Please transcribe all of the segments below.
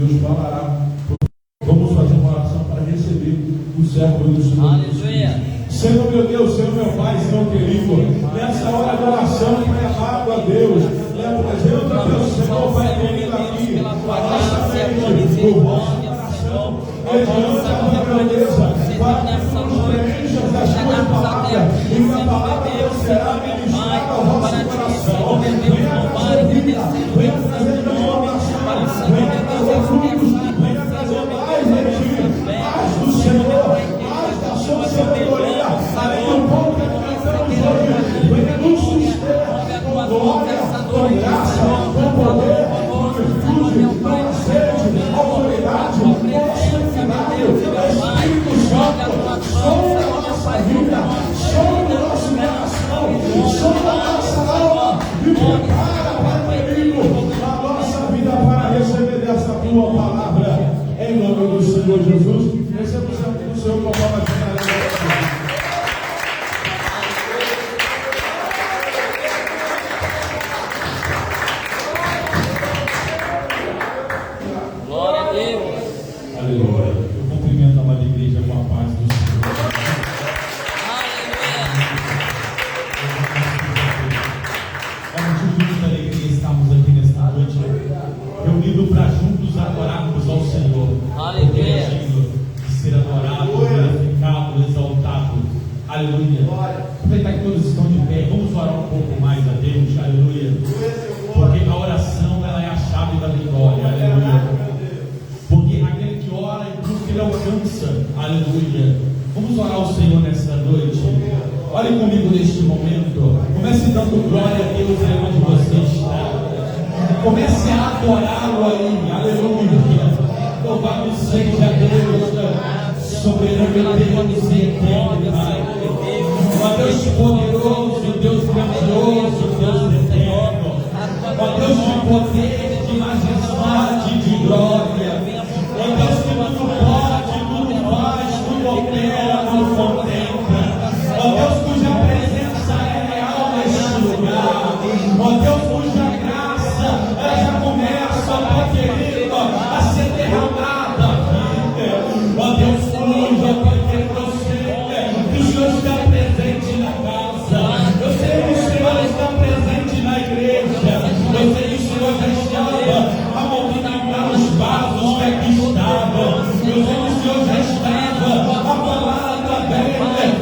Deus falará. Vamos fazer uma oração para receber o servo do Senhor. Aleluia. Senhor meu Deus, Senhor meu Pai, Senhor querido, nessa hora de oração, Pai amado a Deus, apresenta, Deus, Senhor, Pai querido aqui, a nossa mente, o vosso coração, mediante a tua grandeza, para que nos preenchas das tuas palavras, e a palavra de Deus será ministrada ao vosso coração. Venha trazer vida, venha trazer transformação, venha trazer frutos, venha trazer mais de ti, mais do Senhor, mais da sua sabedoria, além do pão que alimentamos hoje, venha nos suster com glória, com graça, com poder, com virtude, com sede, autoridade, possibilidade, Espírito Santo, sobre a nossa vida, sobre o nosso coração, sobre a nossa alma, e prepara, Pai querido, a nossa vida para receber dessa tua palavra, em nome do Senhor Jesus. Recebemos aqui do Senhor com a palavra de Glória a Deus. Aleluia. Eu cumprimento a amada igreja com a paz do Senhor. É um motivo de muita alegria estarmos aqui nesta noite, reunidos para juntos adorarmos ao Senhor. Porque Ele é digno de ser adorado, glorificado, exaltado. Aleluia. Aproveitar que todos estão de pé, vamos orar um pouco mais a Deus. Aleluia. Porque a oração, ela é a chave da vitória. Aleluia. Porque aquele que ora e busca, ele alcança. Aleluia. Vamos orar ao Senhor nesta noite. Ore comigo neste momento. Comece dando glória a Deus aí onde você está. Comece a adorá-lo aí. Aleluia. Louvado seja Deus, soberano Deus e eterno Pai. Ó Deus poderoso, Deus grandioso, Deus eterno. Ó Deus de poder, de majestade, de glória. Ó Deus que tudo pode, tudo faz, tudo opera, tudo contempla. Ó Deus cuja presença é real neste lugar. Ó Deus cuja graça já começa, Pai querido, a ser derramada aqui. Ó Deus cuja, Pai querido, que o Senhor está presente na casa. Eu sei que o Senhor está presente na igreja. Eu sei que o Senhor já estava a movimentar os vasos que aqui estavam. Eu sei que o Senhor já estava a falar também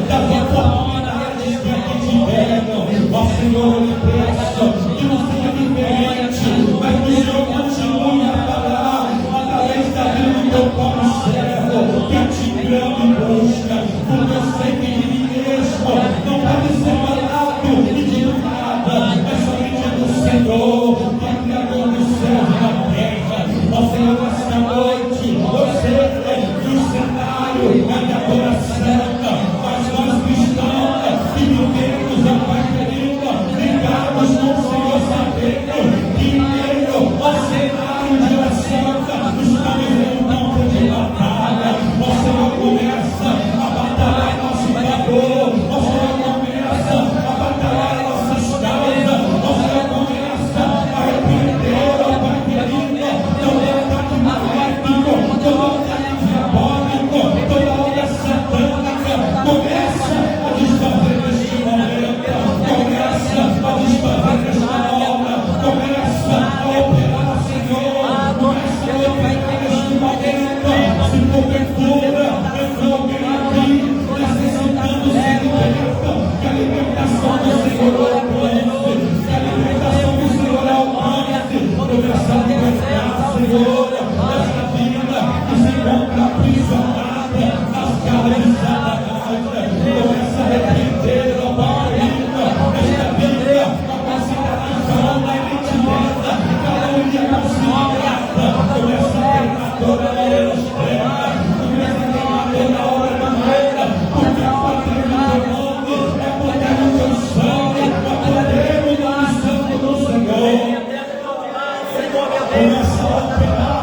das oportunidades que aqui tiveram. Ó Senhor, eu lhe peço que não seja diferente, mas que o Senhor continue a falar através da vida do teu pobre servo, que te clama e busca, porque eu sei que de mim mesmo não pode ser falado e de nada, é somente do Senhor, que é Criador do céu e da terra. Ó Senhor, nesta noite, eu sei que o cenário é de adoração, mas nós cristãos que vivemos, ó Pai querido, ligados com o Senhor, sabendo que meio ao cenário de oração, estamos em um campo de batalha. O Senhor começa a batalhar em nosso favor, o Senhor começa a batalhar em nossas causas, o Senhor começa a repreender, ó Pai querido, todo ataque maléfico, todo ataque diabólico, toda obra satânica. Começa a desfazer neste momento, começa a desfazer nesta obra, começa a operar, Senhor, começa a operar neste momento. Se porventura entrou alguém aqui necessitando ser liberto, que a libertação do Senhor alcance, que a libertação do Senhor alcance, começa a libertar, Senhor, esta vida que se encontra aprisionada nas carnes da carne. Começa a repreender, ó Pai, esta vida capacitada na identidade, cada um dia considerada. Começa a queimar toda a hora extrema, começa a queimar toda a hora maneira, porque a poder do teu nome, é poder do teu sangue, é poder do nome santo do Senhor. Começa a operar.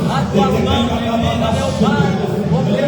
A tua mão divina, meu Pai,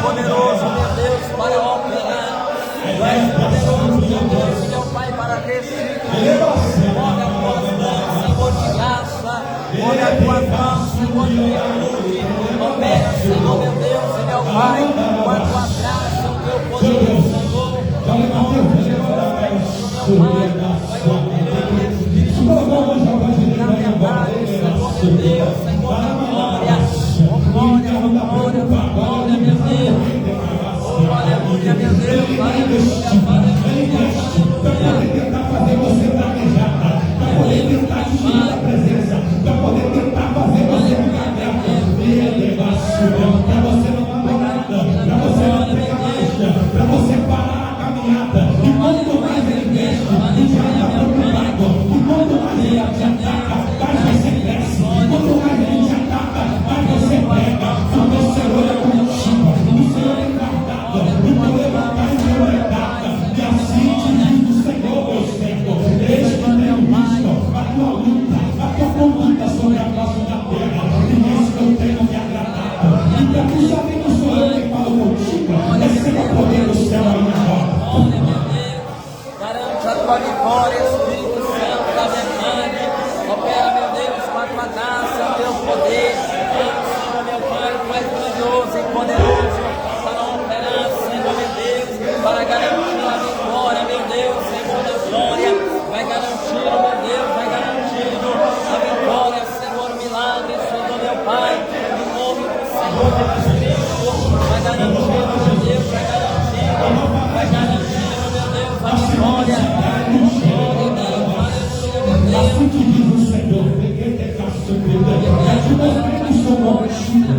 poderoso, meu Deus, para operar. Tu és poderoso, meu Deus, meu Pai, para restituir. Olha a tua mão, Senhor, de graça. Olha a tua mão, Senhor, de virtude. Opera, Senhor, meu Deus e meu Pai, com a tua graça, o teu poder, Senhor. Em nome de Jesus, meu Pai, vai operando esse Senhor, na verdade, Senhor, meu Deus, Senhor, da glória. Oh, glória, oh, glória, oh, glória, meu Deus. Oh, aleluia, meu Deus, aleluia, aleluia, tentar fazer você praguejar, para poder tentar tirar da presença, para poder tentar fazer você ficar grata, para você não abandonar, para você não pegar marcha, para você parar a caminhada. E quanto mais ele mexe, o diabo está preocupado. E quanto mais ele te ataca, mais você cresce. E quanto mais ele te ataca, mais você pega. Porque o Senhor é contigo, o Senhor é guardado, o teu levantar e o teu deitar. E assim te diz o Senhor, meu Senhor, eis que tenho visto a tua luta, a tua conduta sobre a face da terra, e nisso eu tenho me agradado. E para tu saber que sou eu quem falo contigo, receba o poder do céu ainda agora. Olha, meu Deus, garante a tua vitória, Espírito Santo da verdade. Opera, meu Deus, com a tua graça, o teu poder. Senhor, meu Pai, tu és grandioso e poderoso para operar, Senhor, meu Deus, para garantir a vitória, meu Deus, Senhor da glória. Vai garantir, meu Deus, vai garantir a vitória, Senhor, o milagre, Senhor, meu Pai, no nome do Senhor Jesus Cristo. Vai garantir, meu Deus, vai garantir, meu Deus, a vitória. Glória a Deus, aleluia, meu Deus. Assim te diz o Senhor, peguei de caço, eu te mostrei que sou contigo,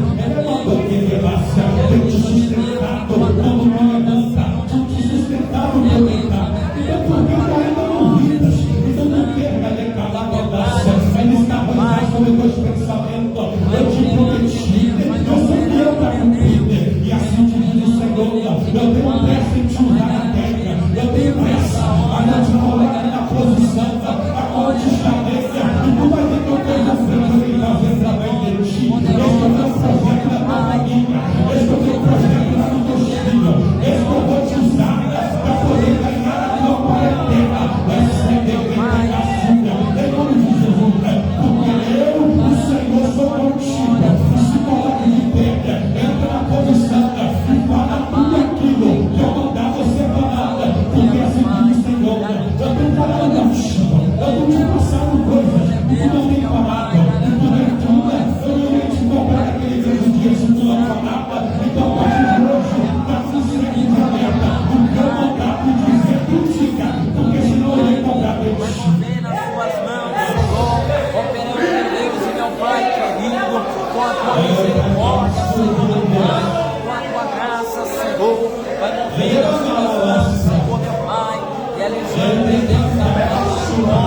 eu te sustentado, quando me levanta, eu te sustentado, meu deitar. Eu porque ainda não vidas, então não perca de cada audácia, ainda está mais sobre meus pensamentos, eu te prometi, eu sou fiel para cumprir, e assim te diz o Senhor, eu tenho pressa em te usar na terra, eu tenho pressa, a não te colocar na posição, a qual te estabeleça, e tu vai ver que eu tenho na frente, eu tenho fazer através de ti, este é o meu projeto da tua família, este é o meu projeto lá no teu filho, este eu vou te usar, para poder ganhar a tua quarentena, recebeu bem da caçuga, em nome de Jesus, porque eu, o Senhor, sou contigo, e se coloque de pé, entra na posição, e fala tudo aquilo que eu mandar você falar, porque assim diz o Senhor, eu tenho falado contigo, eu tenho te passado coisas, e tu não tem falado, e tu não entenda, eu não ia te cobrar aquele grande dia se tu não falava, então a partir de hoje, para fazer aqui na meta, o que eu mandar te dizer, tu diga, porque senão eu ia cobrar de ti. Vem nas tuas mãos, Senhor, operando, meu Deus e meu Pai querido, com a tua misericórdia, Senhor, meu Pai, com a tua graça, Senhor, vai mover as tuas mãos, Senhor, meu Pai, e elegendo, meu Deus, a verdade, Senhor,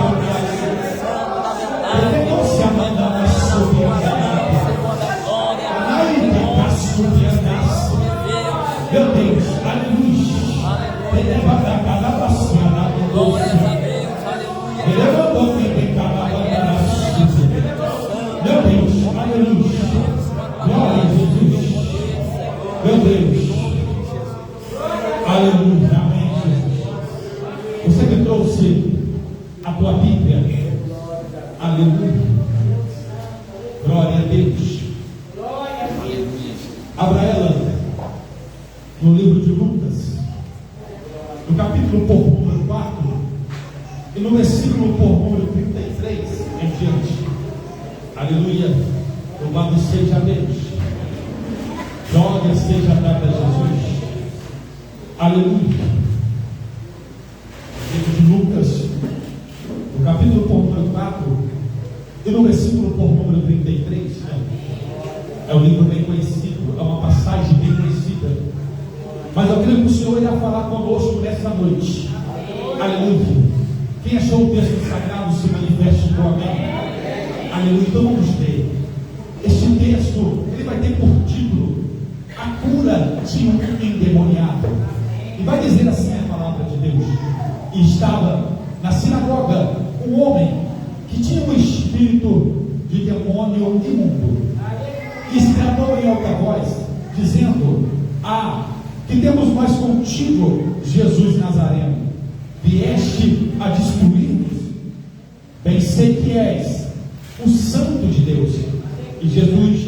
Santo da verdade, Senhor da glória, Meu Deus, aleluia. Glórias a Deus, aleluia. Meu Deus, aleluia. Glória a Jesus. Meu Deus. Aleluia. Amém. Você que trouxe a tua Bíblia. Aleluia. Glória a Deus. Abra ela no livro de Lucas, no capítulo por número 4, e no versículo por número 33 em diante. Aleluia. Louvado seja Deus. Glória seja dada a Jesus. Aleluia. Livro de Lucas, no capítulo por número 4, e no versículo por número 33. É um livro bem conhecido, é uma passagem bem conhecida. Mas eu creio que o Senhor irá falar conosco nessa noite. Aleluia. Quem achou o texto sagrado se manifeste com amém. Aleluia. Então vamos ver. Este texto, ele vai ter por título a cura de um endemoniado. E vai dizer assim a palavra de Deus. E estava na sinagoga um homem que tinha um espírito de demônio imundo. E exclamou em alta voz, dizendo: Ah, nós contigo, Jesus Nazareno? Vieste a destruir-nos? Bem sei que és o Santo de Deus. E Jesus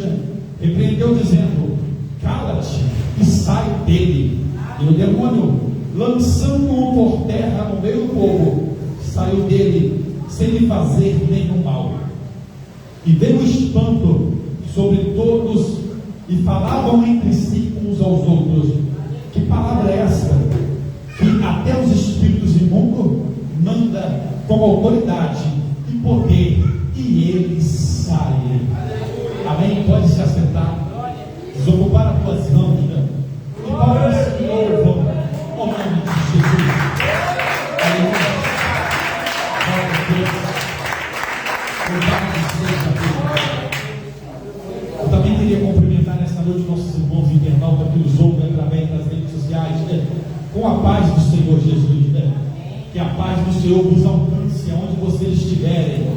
repreendeu dizendo: cala-te e sai dele. E o demônio, lançando-o por terra no meio do povo, saiu dele sem lhe fazer nenhum mal. E veio o espanto sobre todos, e falavam entre si uns aos outros: que palavra é esta? Que até os espíritos imundos manda com autoridade e poder, e eles saem. Amém? Pode se assentar, desocupar as tuas mãos, e para o Senhor, ao nome de Jesus. Aleluia. Glória a Deus. Louvado seja Deus. Eu também queria cumprimentar nesta noite nossos irmãos internautas que nos ouvem através das redes sociais, com a paz do Senhor Jesus. Que a paz do Senhor vos alcance aonde vocês estiverem.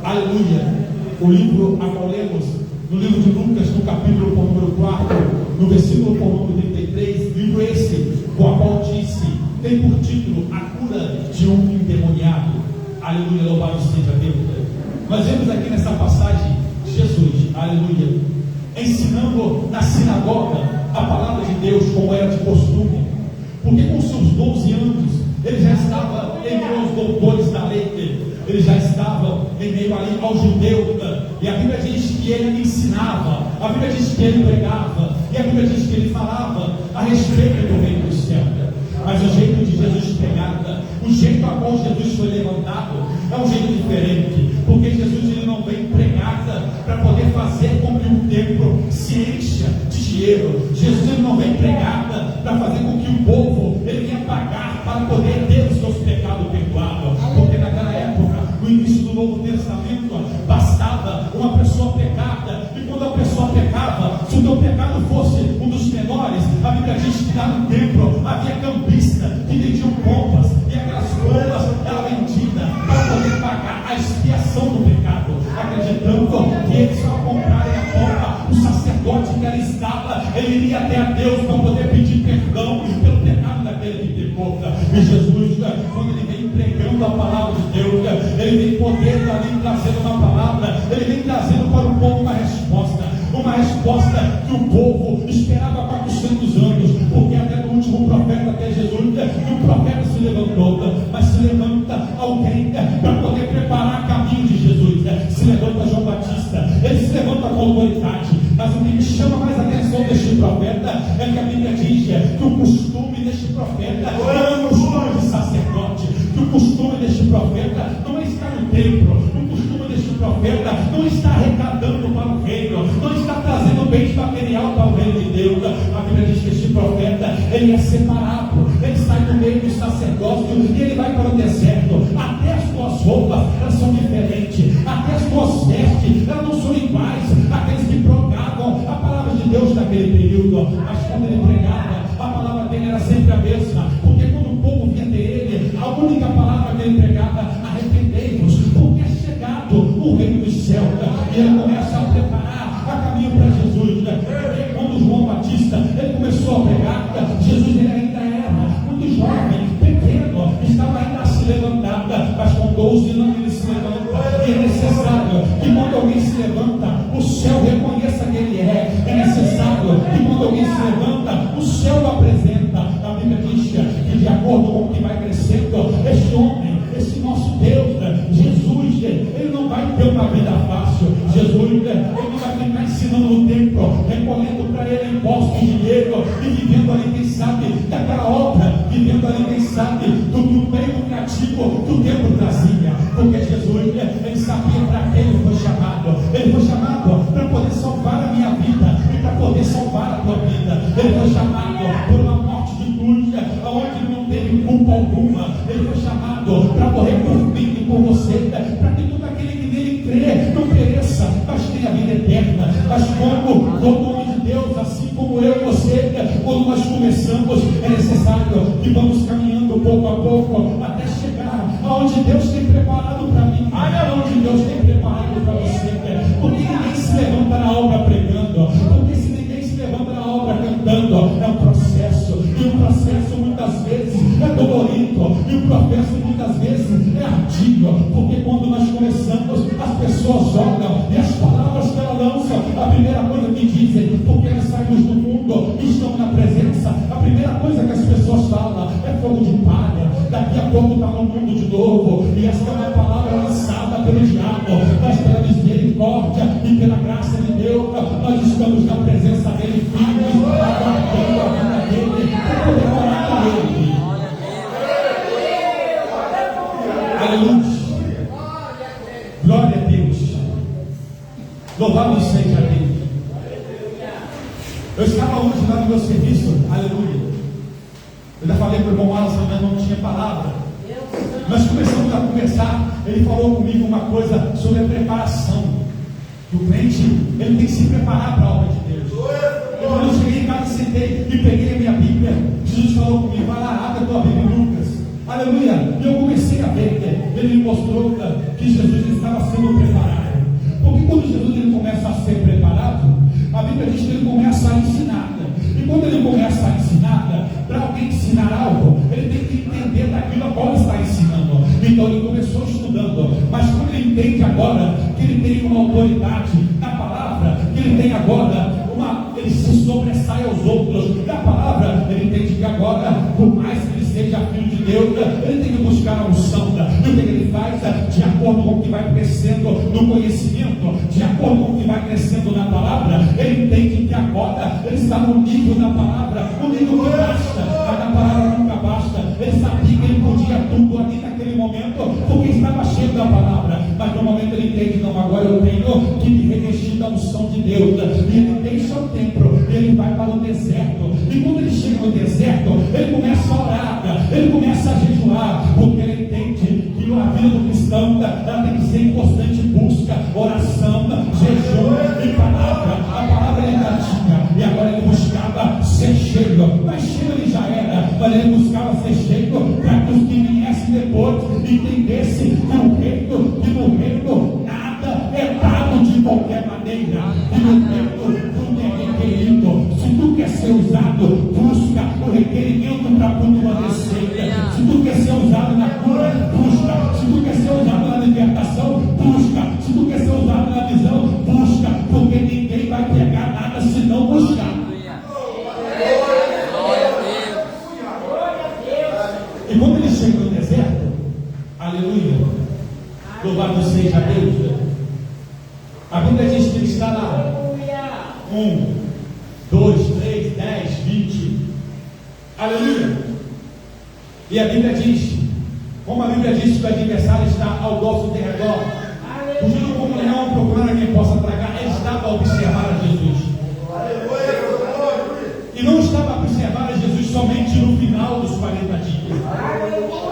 Aleluia. O livro, agora lemos no livro de Lucas, no capítulo por número 4, no versículo por número 33, livro esse, o qual disse, tem por título a cura de um endemoniado. Aleluia, louvado seja Deus. Nós vemos aqui nessa passagem Jesus, aleluia, ensinando na sinagoga a palavra de Deus como era de costume, porque com seus 12 anos ele já estava em meio aos doutores da lei, ele já estava em meio ali aos judeus, e a Bíblia diz que ele ensinava, a Bíblia diz que ele pregava, e a Bíblia diz que ele falava a respeito do reino dos céus. Mas o jeito de Jesus pregar, o jeito a qual Jesus foi levantado, é um jeito diferente, porque Jesus ele não vem pregar para poder fazer com que o templo se encha de dinheiro. Jesus ele não vem pregar para fazer com que o povo ele venha pagar para poder ter os seus pecados perdoados, porque naquela época, no início do Novo Testamento, bastava uma pessoa pecada, e quando a pessoa pecava, se o teu pecado fosse um dos menores, a Bíblia diz que lá no templo havia cambista que vendiam pompas, e aquelas pompas eram vendidas para poder pagar a expiação do pecado, acreditando que eles, para comprarem a pompa, o sacerdote que ali estava, ele iria até a Deus para poder pedir perdão pelo pecado daquele que pecou. E Jesus, quando ele vem pregando a palavra de Deus, ele vem poder ali trazendo uma palavra, ele vem trazendo para o povo uma resposta que o povo esperava há 400 anos, porque até no último profeta, até Jesus, que o profeta se levantou, mas se levanta alguém para poder preparar caminho de Jesus. Se levanta João Batista, ele se levanta com autoridade, mas o que me chama mais a atenção deste profeta é que a Bíblia diz que o costume deste profeta não é o costume de sacerdote, que o costume deste profeta não é estar no templo, o costume deste profeta não está arrecadando para o reino, não está trazendo bens material para o reino de Deus. A Bíblia diz que este profeta ele é separado, ele sai do meio do sacerdócio e ele vai para o deserto. Até as tuas roupas elas são diferentes, até as tuas vestes elas não são iguais àqueles que progavam a palavra de Deus naquele período. Mas quando ele pregava, a palavra dele era sempre a mesma, porque quando o povo vinha de ele, a única palavra que ele pregava: arrependei-vos, porque é chegado o reino dos céus. E ele começa a preparar a caminho para Jesus. Quando João Batista ele começou a pregar, Jesus ele ainda era muito jovem, pequeno, estava ainda a se levantar, mas com 12 anos ele se levanta. E é necessário que quando alguém se levanta, o céu reconheça que ele é. É necessário que quando alguém se levanta, o céu o apresenta. A Bíblia diz que de acordo com o que vai crescendo, este homem, esse nosso Deus, Jesus, ele não vai ter uma vida fácil. Jesus, ele não vai ficar ensinando no templo, recolhendo para ele impostos de dinheiro e vivendo ali, quem sabe, daquela obra, vivendo ali, quem sabe, do bem lucrativo que o templo trazia. Porque Jesus, ele sabia para quem ele foi chamado. Ele foi chamado para poder salvar a minha vida e para poder salvar a tua vida. Ele foi chamado por uma morte de cruz, onde não teve culpa alguma. Ele foi chamado para morrer por mim e por você, para que todo aquele que nele crê não pereça, mas tenha vida eterna. Mas como todo homem de Deus, assim como eu e você, quando nós começamos, é necessário que vamos caminhando pouco a pouco até chegar aonde Deus tem preparado para mim, aonde Deus tem preparado para você. Porque ninguém se levanta na obra pregando, porque se ninguém se levanta na obra cantando, é um processo, e um processo professa muitas vezes é artigo, porque quando nós começamos, as pessoas olham e as palavras que ela lança, a primeira coisa que dizem, porque nós saímos do mundo e estamos na presença, a primeira coisa que as pessoas falam é fogo de palha. Daqui a pouco está no mundo de novo, e essa é uma palavra lançada pelo diabo, mas pela misericórdia e pela graça de Deus, nós estamos na presença dele, firmes, aguardando a vida dele, para poder orar com ele. Aleluia. Glória a Deus. Louvado seja Deus. Eu estava hoje lá no meu serviço, aleluia. Eu já falei para o irmão Alisson, mas não tinha palavra. Nós começamos a conversar, ele falou comigo uma coisa sobre a preparação. Que o crente, ele tem que se preparar para a obra de Deus. Quando eu cheguei em casa, sentei e peguei a minha Bíblia. Jesus falou comigo, vai lá, abre a tua Bíblia em Lucas. Aleluia. E eu comecei a ver, ele me mostrou que Jesus estava sendo preparado. Porque quando Jesus ele começa a ser preparado, a Bíblia diz que ele começa a ensinar. E quando ele começa a ensinar, para alguém ensinar algo, ele tem que entender daquilo a qual está ensinando. Então ele começou estudando, mas quando ele entende agora que ele tem uma autoridade na palavra, que ele tem agora ele se sobressai aos outros na palavra, ele entende que agora, por mais que ele seja filho de Deus, ele tem que buscar a unção. E o que ele faz? De acordo com o que vai crescendo no conhecimento, de acordo com o que vai crescendo na palavra, ele entende que agora ele está no nível da palavra, o nível que basta, mas a palavra nunca basta. Ele sabia que ele podia tudo ali naquele momento, porque estava cheio da palavra, mas no momento ele entende, não, agora eu tenho que me revestir da unção de Deus, e ele deixa o templo, ele vai para o deserto, e quando ele chega no deserto, ele começa a orar, ele começa a jejuar, porque ele entende que a vida do cristão, ela tem que ser em constante busca, oração, jejum e palavra. A palavra ele já tinha, e agora ele buscava ser cheio, mas cheio ele já era, mas ele buscava ser cheio para que os que viessem depois entendessem que no reino nada é dado de qualquer maneira, e no reino tudo é requerido. Se tu quer ser usado, busca o requerimento para a tua receita. Se tu quer ser usado na cura, busca. Se tu quer ser usado na libertação, busca. Se tu quer ser usado na visão, busca, porque ninguém vai pegar nada se não buscar. E quando ele chega no deserto, aleluia, louvado seja Deus, a Bíblia diz que ele está lá. 1, 2, 3, 10, 20. Aleluia. E a Bíblia diz, como a Bíblia diz que o adversário está ao nosso derredor, fugindo como leão, procurando a quem possa tragar, ele estava a observar a Jesus. E não estava a observar a Jesus somente no final dos 40 dias.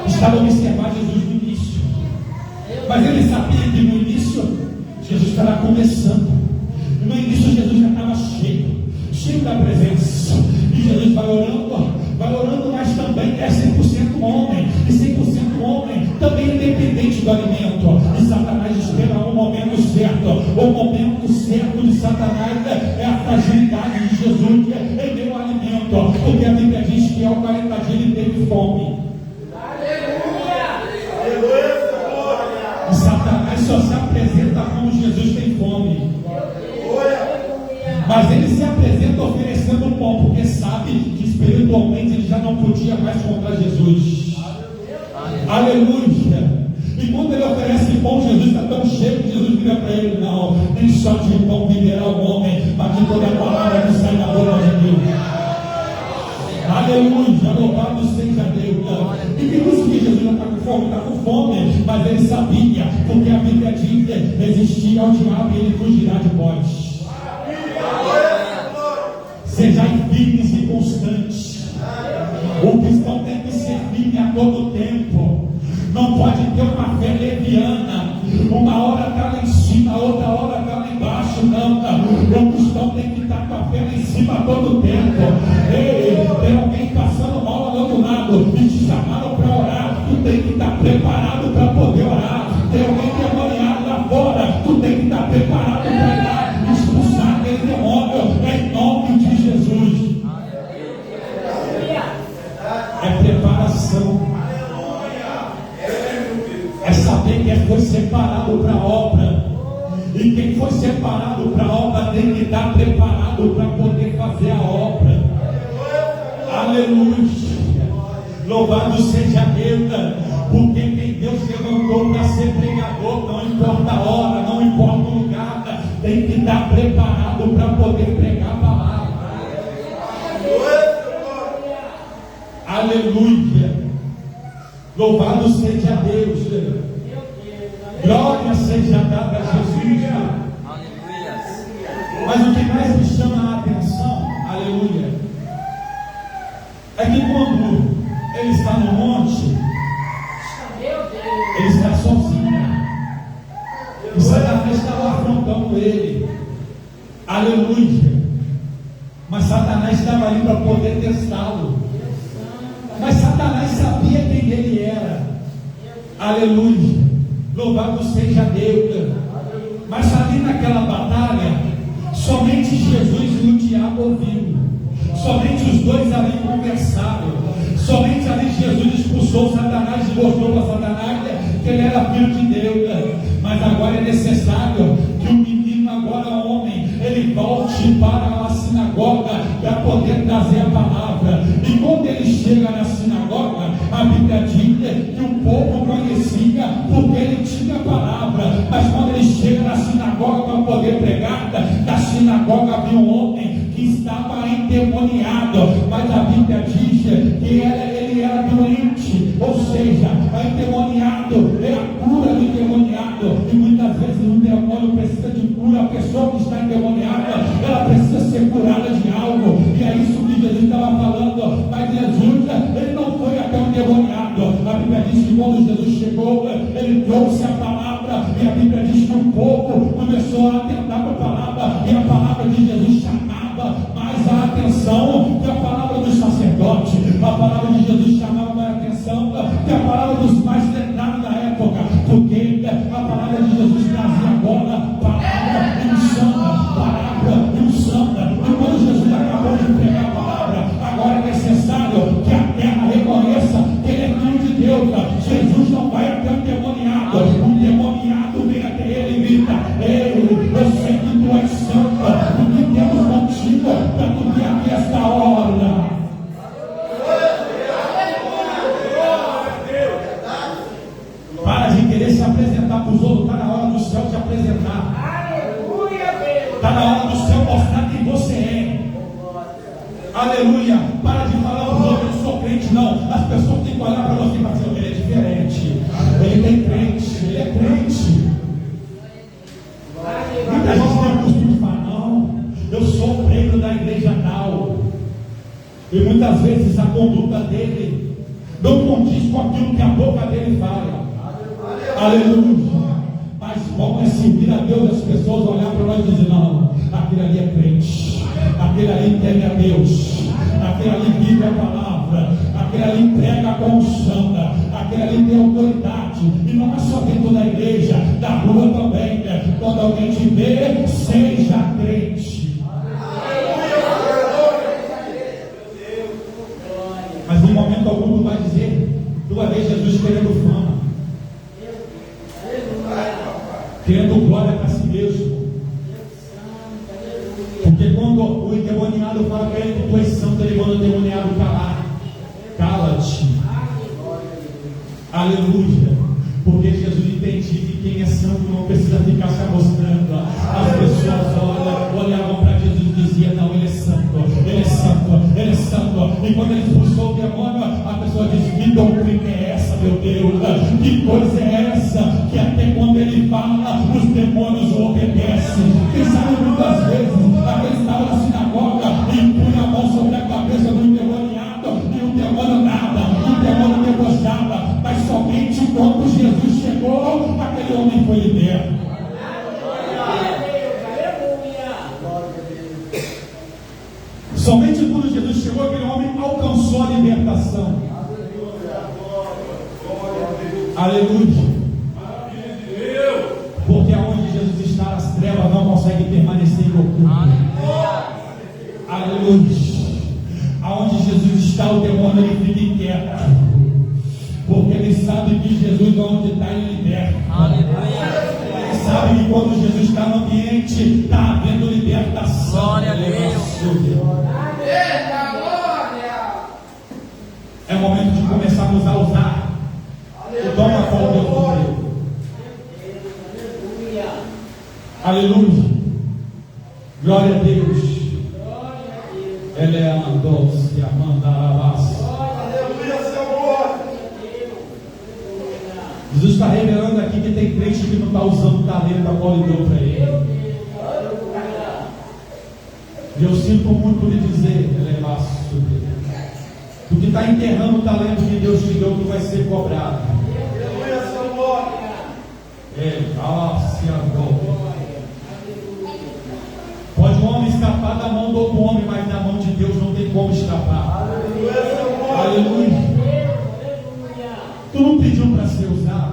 Estava a observar Jesus no início. Mas ele sabia que no início Jesus estava começando. No início Jesus já estava cheio da presença. E Jesus vai orando, mas também é 100% homem. E 100% homem também é dependente do alimento. E Satanás espera o momento certo. O momento certo de Satanás é a fragilidade de Jesus. Ele deu o alimento, porque a Bíblia diz que ao 40 dias ele teve fome. E Satanás só se apresenta quando Jesus tem fome. Mas ele se apresenta oferecendo pão, porque sabe que espiritualmente ele já não podia mais contra Jesus. Aleluia. E quando ele oferece pão, Jesus está tão cheio que Jesus vira para ele: não, nem só de pão viverá o homem, mas de toda a palavra que sai da boca de Deus. Aleluia, louvado seja Deus. E que isso que Jesus não está com fome, mas ele sabia, porque a Bíblia diz: resistir ao diabo e ele fugirá de vós. Sejam firmes e constantes. O cristão tem que ser firme a todo tempo. Não pode ter uma fé leviana. Uma hora está lá em cima, outra hora está lá embaixo. Não. O cristão tem que estar com a fé lá em cima a todo tempo. Ei, tem alguém passando mal ao outro lado e te chamaram para orar. Tu tem que estar preparado para poder orar. Tem alguém que é maniado lá fora. Tu tem que estar preparado para ir lá expulsar aquele demônio em nome de Jesus. É preparação. preparado para a obra, tem que estar preparado para poder fazer a obra. Aleluia. Louvado seja Deus, porque quem Deus levantou para ser pregador, não importa a hora, não importa o lugar, tem que estar preparado para poder pregar a palavra. Aleluia. Louvado seja Deus. Glória seja dada a Jesus. Aleluia. Mas o que mais me chama a atenção, aleluia, é que quando ele está no monte, ele está sozinho, e Satanás estava afrontando ele, aleluia. Mas Satanás estava ali para poder testá-lo. Mas Satanás sabia quem ele era, aleluia. Louvado seja Deus. Mas ali naquela batalha, somente Jesus e o diabo ouviram. Somente os dois ali conversaram. Somente ali Jesus expulsou Satanás e mostrou para Satanás que ele era filho de Deus. Mas agora é necessário que o menino, agora homem, ele volte para a sinagoga para poder trazer a palavra. E quando ele chega na sinagoga, a Bíblia diz que o povo conhecia porque ele tinha a palavra. Mas quando ele chega na sinagoga para poder pregar, na sinagoga havia um homem que estava endemoniado. Mas a Bíblia diz que ele era doente, ou seja, endemoniado é a cura do endemoniado. E muitas vezes o demônio precisa de cura. A pessoa que está endemoniada, ela precisa ser curada de algo. E é isso que Jesus estava falando. Mas Jesus, ele não foi até o endemoniado. A Bíblia diz que quando Jesus chegou, ele trouxe a palavra. E a Bíblia diz que o povo começou a atentar para a palavra. E a palavra de Jesus chamava mais a atenção que a palavra dos sacerdotes. A palavra de Jesus chamava mais a atenção que a palavra dos mais letrados da época. Porque a palavra de Jesus trazia agora palavra e unção, palavra e unção. E quando Jesus acabou de pregar a palavra, agora é necessário que a terra reconheça que ele é filho de Deus. Jesus não vai até o endemoniado. O endemoniado vem até ele e grita: ei, eu sei que tu és santo, o que temos contigo para tu vir aqui esta hora. Para de querer se apresentar para os outros. Está na hora do céu te apresentar. Está na hora do céu mostrar quem você é. Aleluia. Para de falar para os outros: eu sou crente. Não, as pessoas têm que olhar para você e falar: ele é diferente, ele tem crente, ele é crente. Muita gente tem o costume de falar: não, eu sou o pregador da igreja tal. E muitas vezes a conduta dele não condiz com aquilo que a boca dele fala. Aleluia. Mas vamos servir a Deus, as pessoas olhar para nós e dizer: não, aquele ali é crente, aquele ali teme a Deus, aquele ali vive a palavra, aquele ali prega com unção, aquele ali tem autoridade. E não é só dentro da igreja, da rua também. Quando alguém te vê, seja crente. Mas em momento algum tu vai dizer: tu vai ver Jesus querendo fama, querendo glória para si mesmo. Porque quando o endemoniado fala para ele que tu és santo, ele manda o endemoniado calar. Cala-te. Aleluia. Porque Jesus entendia que quem é santo não precisa ficar se mostrando. As pessoas olhavam para Jesus e diziam: não, ele é santo, ele é santo, ele é santo. E quando ele expulsou o demônio, a pessoa disse: que doutrina é essa, meu Deus? Que coisa é essa? Que até quando ele fala, os demônios o obedecem. Quem sabe muitas vezes, aquele estava na sinagoga e punha a mão sobre a cabeça do endemoniado, e o demônio nada, o demônio debochava. Mas somente quando Jesus chegou, aquele homem foi liberto. Somente quando Jesus chegou, aquele homem alcançou a libertação. Aleluia. Porque aonde Jesus está, as trevas não conseguem permanecer em oculto. Aleluia. Aonde Jesus está, o demônio ele fica inquieto. Porque ele sabe que Jesus, onde está, ele liberta. Ele sabe que quando Jesus está no ambiente, mente está havendo libertação. Glória a Deus. É momento de começarmos a usar o dom a qual Deus nos deu. Aleluia. Glória a Deus. Ela é a doce, a mandarabás. Jesus está revelando aqui que tem crente que não está usando o talento a qual Ele deu para ele. E eu sinto muito lhe dizer, ela é vasto. Tu que está enterrando o talento que Deus te deu, tu vai ser cobrado. Pode um homem escapar da mão do outro homem, mas da mão de Deus não tem como escapar. Aleluia. Tu não pediu para ser usado,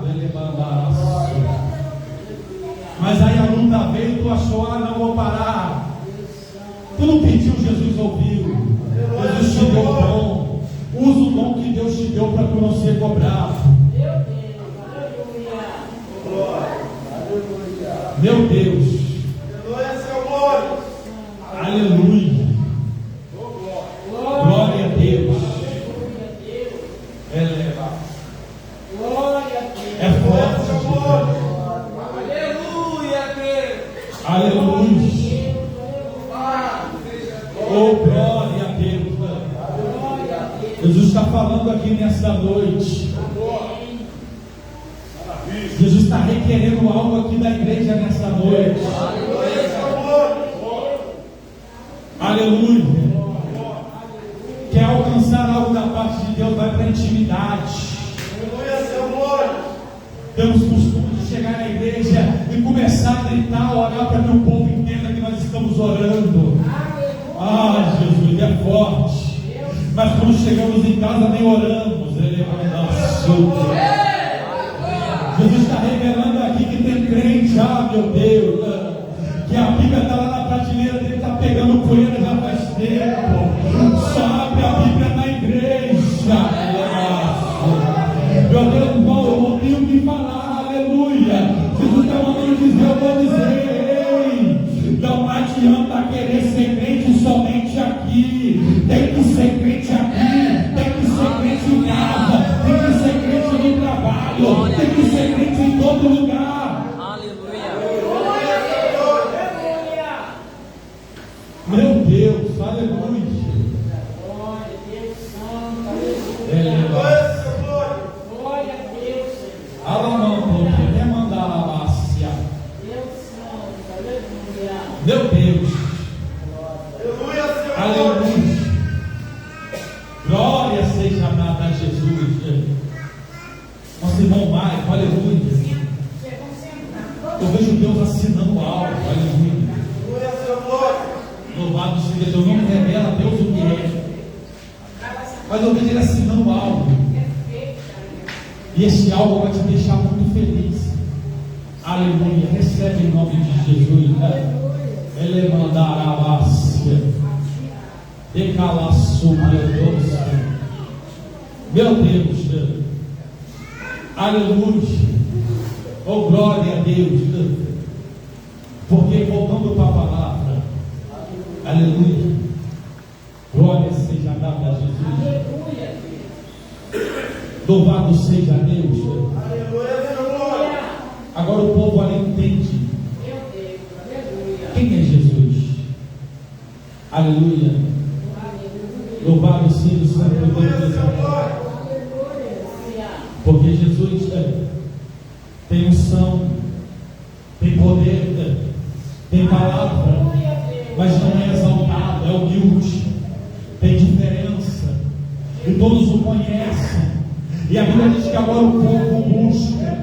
mas aí a luta veio e tu achou, não vou parar. Tu não pediu, Jesus ouviu. Jesus te deu o dom. Usa o dom que Deus te deu para tu não ser cobrado. Meu Deus. Aleluia. Glória a Deus. É forte. Aleluia. Oh, glória a Deus. Jesus está falando aqui nesta noite. Jesus está requerendo algo aqui da igreja nesta noite. Aleluia. Quer alcançar algo da parte de Deus, vai para a intimidade. Temos costume de chegar na igreja e começar a gritar, orar para que o povo entenda que nós estamos orando. Ah, Jesus, é forte. Mas quando chegamos em casa nem oramos. Ele é nosso. Jesus está revelando aqui que tem crente, meu Deus, que a Bíblia está lá na prateleira dele, está pegando poeira já faz tempo. Só abre a Bíblia na igreja. Meu Deus, irmão, eu não tenho o que falar, aleluia. Jesus está mandando dizer, eu vou dizer, não adianta querer ser crente somente aqui. Tem que ser crente aqui, tem que ser crente em casa, tem que ser crente no trabalho, tem que ser crente em todo lugar. Meu Deus, aleluia. Meu Deus, aleluia. Glória seja dada a Jesus. Nosso irmão Maicon, aleluia. Eu vejo Deus assinando algo, aleluia. Louvado seja Deus, não revela a Deus o que é, mas eu vejo Ele assinando algo, e esse algo vai te deixar muito feliz. Aleluia. Recebe em nome de Jesus. Ele mandará a vácia, decalaço, meu Deus, aleluia. Oh, glória a Deus. Porque voltando para a palavra, aleluia, glória seja dada a Jesus. Louvado seja Deus. Agora o povo ali entende quem é Jesus. Aleluia. Louvado seja o Santo Deus. Porque Jesus tem unção, tem poder, tem palavra, mas não é exaltado, é humilde, tem diferença, e todos o conhecem. E a Bíblia diz que agora o povo busca,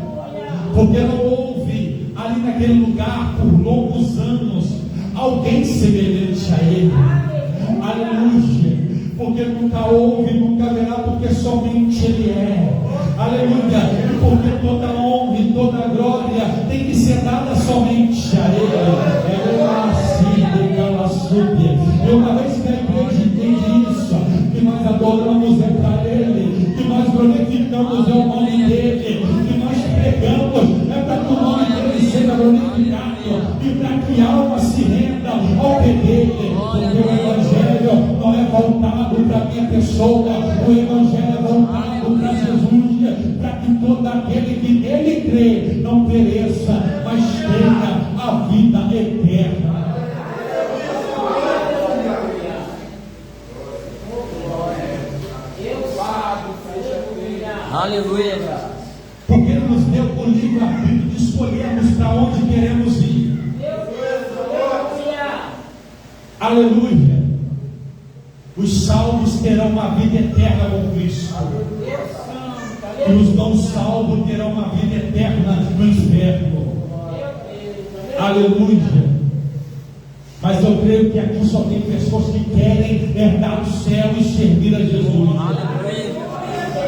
porque não houve ali naquele lugar por longos anos alguém semelhante a ele. Aleluia. Porque nunca houve, nunca haverá, porque somente Ele é. Aleluia. Porque toda honra e toda glória tem que ser dada somente a Ele. É assim, ela súbia. E uma vez que a igreja entende isso, que nós adoramos é para Ele, que nós glorificamos é o nome dEle, que nós pregamos é para que o nome dEle seja glorificado, e para que algo saber dele, porque o Evangelho não é voltado para a minha pessoa, o Evangelho é voltado para Jesus, para que todo aquele que nele crê não pereça, mas tenha a vida eterna. Aleluia. Porque Ele nos deu o livre-arbítrio de escolhermos para onde queremos ir. Aleluia. Os salvos terão uma vida eterna com Cristo. E os não salvos terão uma vida eterna no inferno. Aleluia. Mas eu creio que aqui só tem pessoas que querem herdar o céu e servir a Jesus.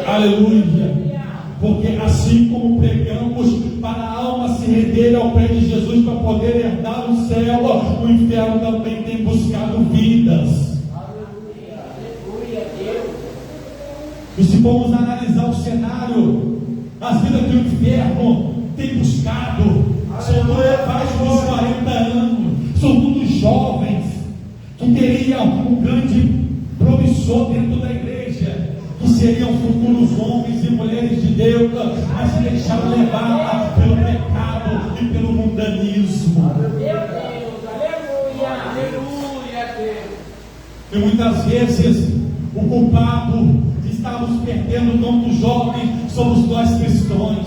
Aleluia. Porque assim como pregamos para a alma se render ao pé de Jesus para poder herdar o céu, o inferno também tem buscado vidas. E se formos analisar o cenário, as vidas do inferno têm buscado, são todos abaixo dos 40 anos, são todos jovens que teriam um grande promissor dentro da igreja, que seriam futuros homens e mulheres de Deus, mas se deixaram levar pelo pecado e pelo mundanismo. E muitas vezes o culpado de estarmos perdendo tantos jovens somos nós cristãos,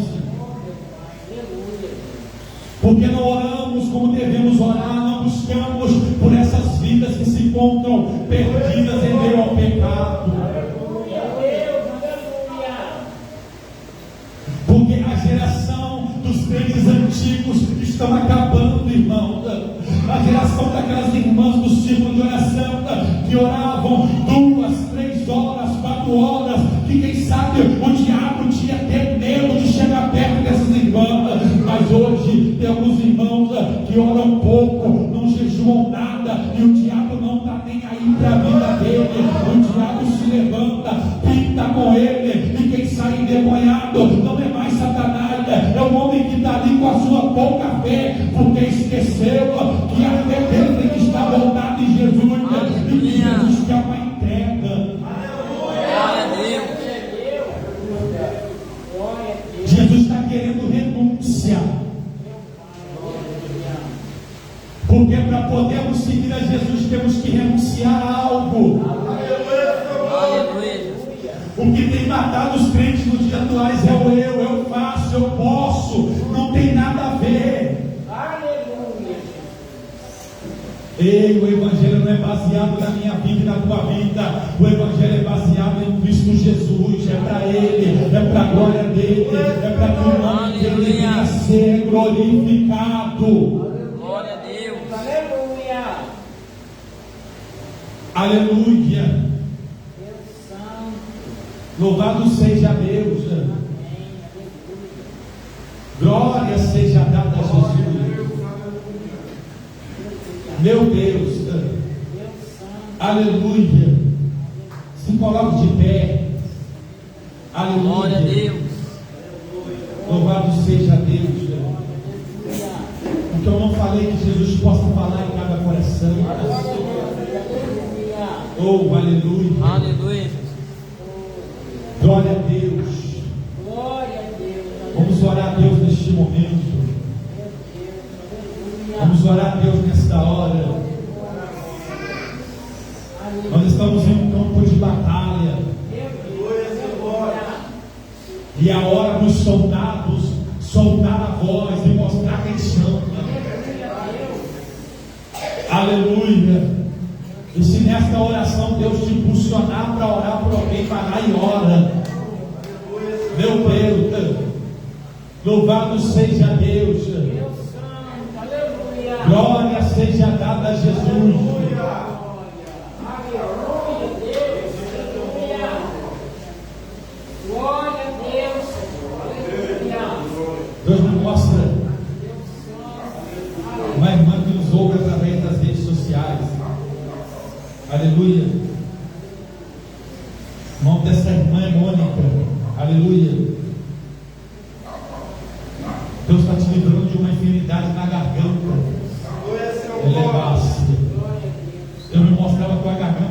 porque não oramos como devemos orar, não buscamos por essas vidas que se encontram perdidas em meio ao pecado. Porque a geração dos crentes antigos estão acabando, irmão. A geração daquelas irmãs do círculo de oração que oravam 2, 3 horas, 4 horas, que quem sabe o diabo tinha até medo de chegar perto dessas irmãs. Mas hoje tem alguns irmãos que oram pouco, não jejuam nada, e o diabo não está nem aí para a vida dele. O diabo se levanta, pinta com ele, e quem sai endemoniado não é mais Satanás, é o homem que está ali com a sua pouca fé, porque esqueceu que a fé dele tem que estar voltada em Jesus, e que Jesus quer uma entrega. Jesus está querendo renúncia, porque para podermos seguir a Jesus temos que renunciar a algo. O que tem matado os crentes nos dias atuais é o eu faço, eu posso, não tem nada a ver. Ei, o Evangelho não é baseado na minha vida e na tua vida. O Evangelho é baseado em Cristo Jesus. É para Ele, é para a glória dEle, é para que o nome dEle venha a ser glorificado. Glória a Deus. Aleluia. Louvado seja Deus. Glória seja dada a Jesus. Meu Deus. Aleluia. Se coloque de pé. Aleluia. Glória a Deus. Louvado seja Deus. Porque eu não falei que Jesus possa falar em cada coração. Oh, aleluia. Aleluia. Glória a Deus. Vamos orar a Deus neste momento. Vamos orar a Deus nesta hora. Nós estamos em um campo de batalha. E é a hora dos soldados soltar a voz e mostrar quem chama. Aleluia. E se nesta oração Deus te impulsionar para orar por alguém, vai lá e ora. Meu Deus, louvado seja Deus. Glória seja dada a Jesus. Deus me mostra uma irmã que nos ouve através das redes sociais. Aleluia. O nome dessa irmã é Mônica. Aleluia. Deus está te livrando de uma enfermidade na garganta. Elevasse.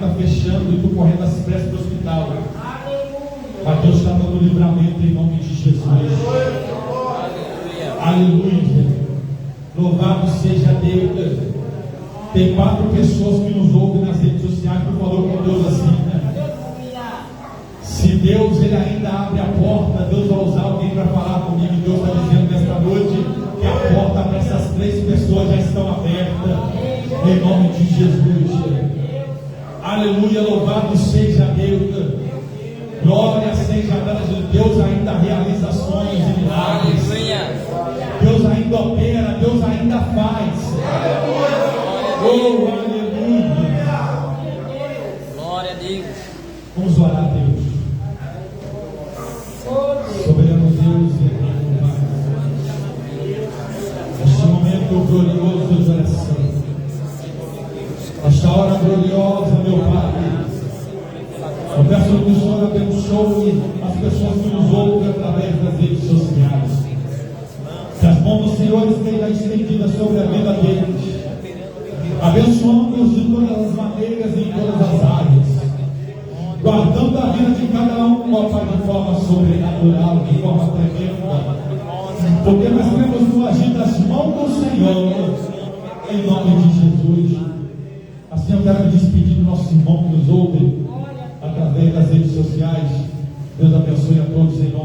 está fechando e tu correndo às pressas para o hospital. Mas Deus está dando livramento em nome de Jesus. Aleluia. Louvado seja Deus. Tem 4 pessoas que nos ouvem nas redes sociais que falou com Deus assim, né? Se Deus ele ainda abre a porta, Deus vai usar alguém para falar comigo. Deus está dizendo nesta noite que a porta para essas 3 pessoas já estão abertas em nome de Jesus. Aleluia, louvado seja Deus. Glória seja a Deus, ainda realiza sonhos e milagres. Deus ainda opera, Deus ainda faz. Oh, aleluia. Glória a Deus. Vamos orar a Deus. Soberano Deus e eterno Pai, este momento glorioso de oração, esta hora gloriosa, meu Pai, eu peço que o Senhor abençoe as pessoas que nos ouvem através das redes sociais, que as mãos do Senhor estejam estendidas sobre a vida deles, abençoando-os de todas as maneiras e em todas as áreas, guardando a vida de cada um, ó Pai, de forma sobrenatural, de forma tremenda, porque nós temos no agir das mãos do Senhor, em nome de Jesus. Assim eu quero me despedir do nosso irmão que nos ouve através das redes sociais. Deus abençoe a todos em nome